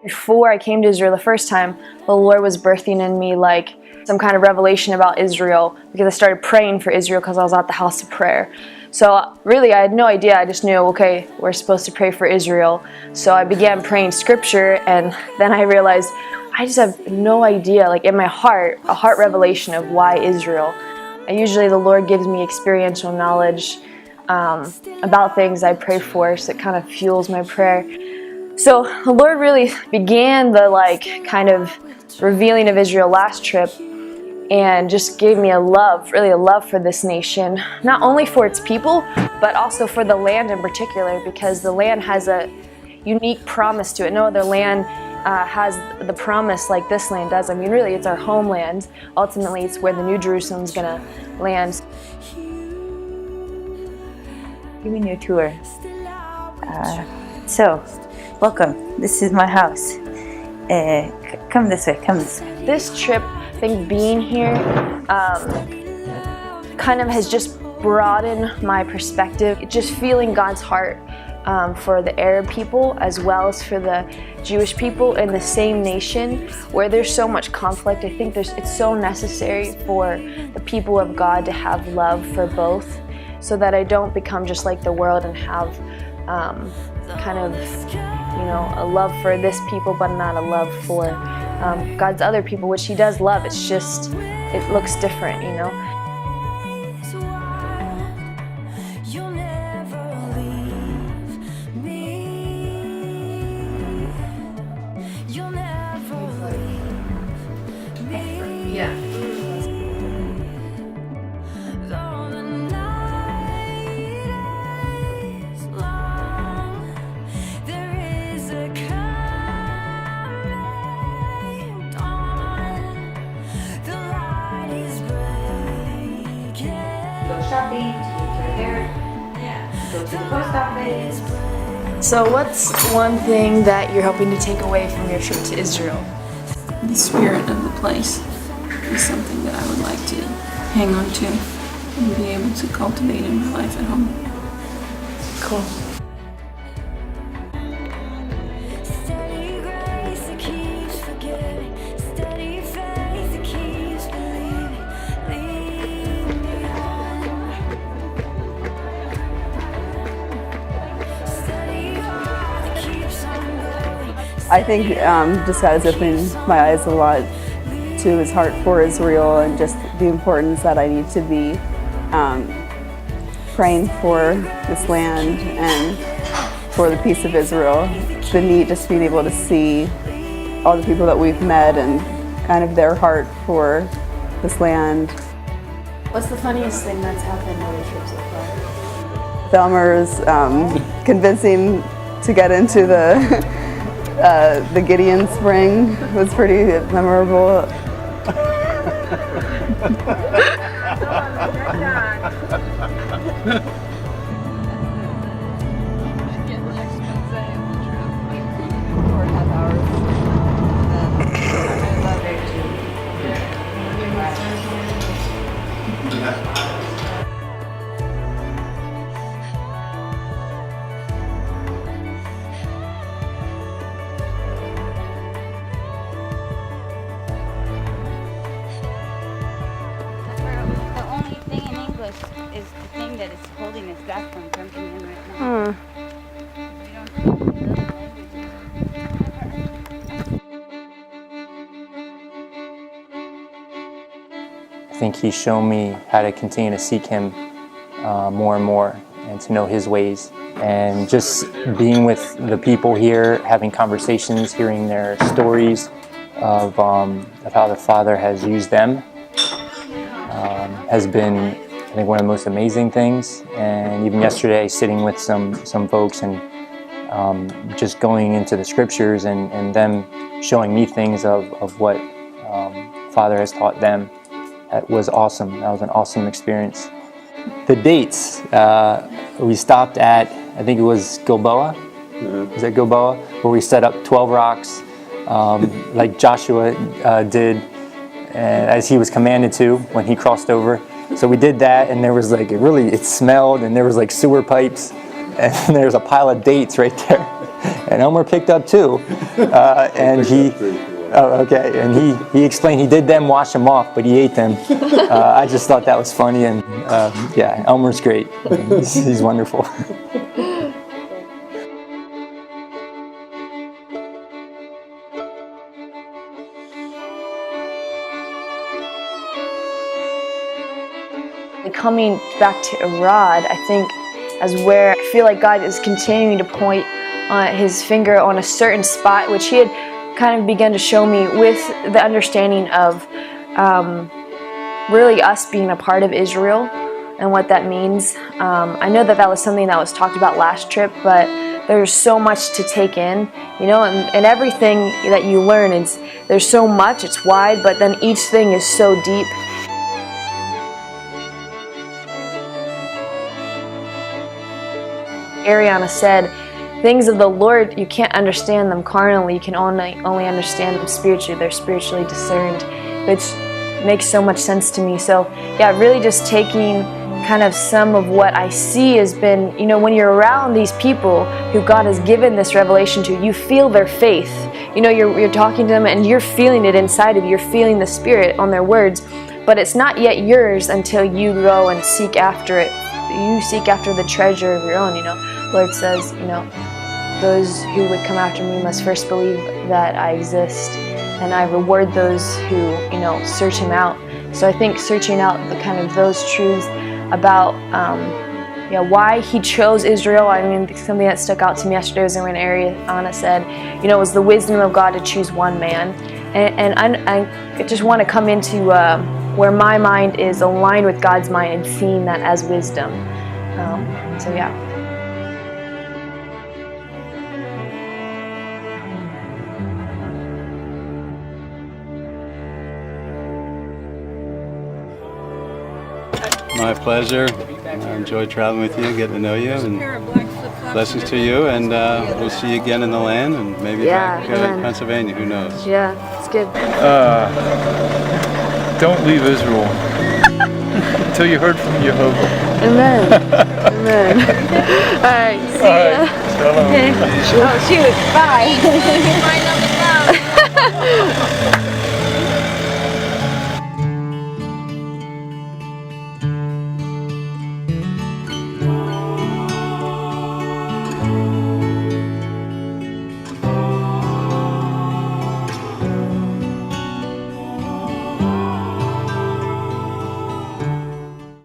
Before I came to Israel the first time, the Lord was birthing in me like some kind of revelation about Israel, because I started praying for Israel because I was at the house of prayer. So really I had no idea. I just knew, okay, we're supposed to pray for Israel. So I began praying scripture, and then I realized I just have no idea, like in my heart, a heart revelation of why Israel. And usually the Lord gives me experiential knowledge about things I pray for, so it kind of fuels my prayer. So the Lord really began the kind of revealing of Israel last trip, and just gave me a love for this nation, not only for its people, but also for the land in particular, because the land has a unique promise to it. No other land has the promise like this land does. I mean, really, it's our homeland. Ultimately, it's where the New Jerusalem's gonna land. Giving you a tour. So, welcome. This is my house. Come this way, come this way. This trip, I think being here kind of has just broadened my perspective. Just feeling God's heart for the Arab people as well as for the Jewish people in the same nation where there's so much conflict. I think it's so necessary for the people of God to have love for both, so that I don't become just like the world and have kind of, a love for this people but not a love for God's other people, which He does love. It's just, it looks different, Shopping, to your hair, go to the post office. So what's one thing that you're hoping to take away from your trip to Israel? The spirit of the place is something that I would like to hang on to and be able to cultivate in my life at home. Cool. I think just God has opened my eyes a lot to His heart for Israel, and just the importance that I need to be praying for this land and for the peace of Israel. It's been neat just being able to see all the people that we've met and kind of their heart for this land. What's the funniest thing that's happened on your trip so far? Thelmer's convincing to get into the Gideon Spring was pretty memorable. Is the thing that is holding us back from jumping in right now. We don't speak the other languages. I think He's shown me how to continue to seek Him more and more, and to know His ways. And just being with the people here, having conversations, hearing their stories of how the Father has used them, has been, I think, one of the most amazing things. And even yesterday, sitting with some folks and just going into the scriptures and them showing me things of what Father has taught them, that was awesome. That was an awesome experience. The dates, we stopped at, I think it was Gilboa. Is that Gilboa? Where we set up 12 rocks, like Joshua did, as he was commanded to when he crossed over. So we did that, and there was it smelled, and there was sewer pipes, and there was a pile of dates right there. And Elmer picked up 2, and he. Oh, okay. And he explained he did them, wash them off, but he ate them. I just thought that was funny, and yeah, Elmer's great. He's wonderful. Coming back to Arad, I think, as where I feel like God is continuing to point his finger on a certain spot, which he had kind of begun to show me with the understanding of really us being a part of Israel and what that means. I know that was something that was talked about last trip, but there's so much to take in, you know, and everything that you learn, there's so much, it's wide, but then each thing is so deep. Ariana said, things of the Lord, you can't understand them carnally, you can only understand them spiritually. They're spiritually discerned, which makes so much sense to me. So yeah, really just taking kind of some of what I see has been, you know, when you're around these people who God has given this revelation to, you feel their faith. You know, you're talking to them and you're feeling it inside of you. You're feeling the Spirit on their words, but it's not yet yours until you go and seek after it. You seek after the treasure of your own, you know. Lord says, you know, those who would come after me must first believe that I exist, and I reward those who, you know, search him out. So I think searching out the kind of those truths about why he chose Israel. I mean, something that stuck out to me yesterday was when Ariana said, you know, it was the wisdom of God to choose one man. And I just want to come into where my mind is aligned with God's mind and seeing that as wisdom. So yeah. My pleasure. I enjoyed traveling with you, getting to know you, and blessings to you. And we'll see you again in the land, and maybe back in Pennsylvania. Who knows? Yeah, it's good. Don't leave Israel until you heard from Jehovah. Amen. Amen. All right. See ya. Shalom. Okay. Oh shoot. Bye.